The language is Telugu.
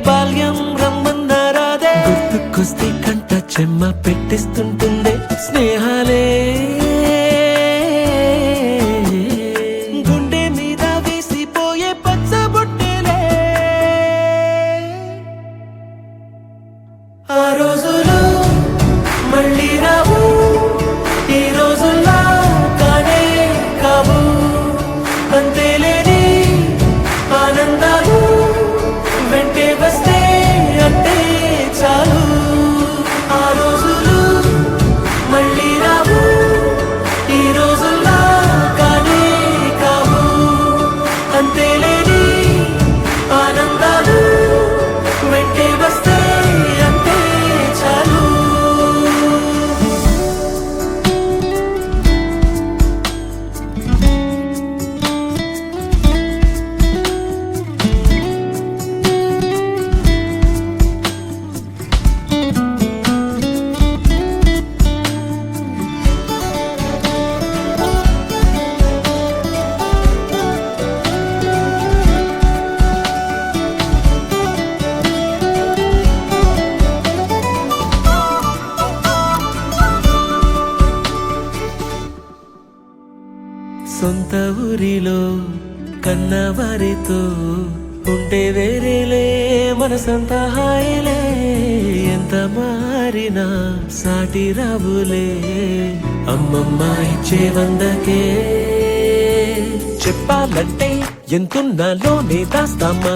బాల్యం రమ్మన్నారాదే గుర్తుకొస్తే కంట చెమ్మ పెట్టిస్తుంటుందే స్నేహాలే గుండె మీద వేసిపోయే పచ్చబొట్టెలే ఆ రోజులు మళ్ళీ రావు ఈ రోజుల్లా కానే కావు అంతేలేని ఆనందాలు వెంటే వస్తే అంటే చాలు ఆ రోజులు మళ్ళీ రావు ఈ రోజుల్లా కానే కావు అంతేలేని ఆనందాలు వెంటే వస్తే అంటే చాలు. సొంత ఊరిలో కన్నవారితో ఉంటే వేరేలే మనసంత హాయిలే ఎంత మారినా సాటి రావులే అమ్మమ్మ ఇచ్చే వందకే చెప్పాలంటే ఎంతున్నాలోనే దాస్తామా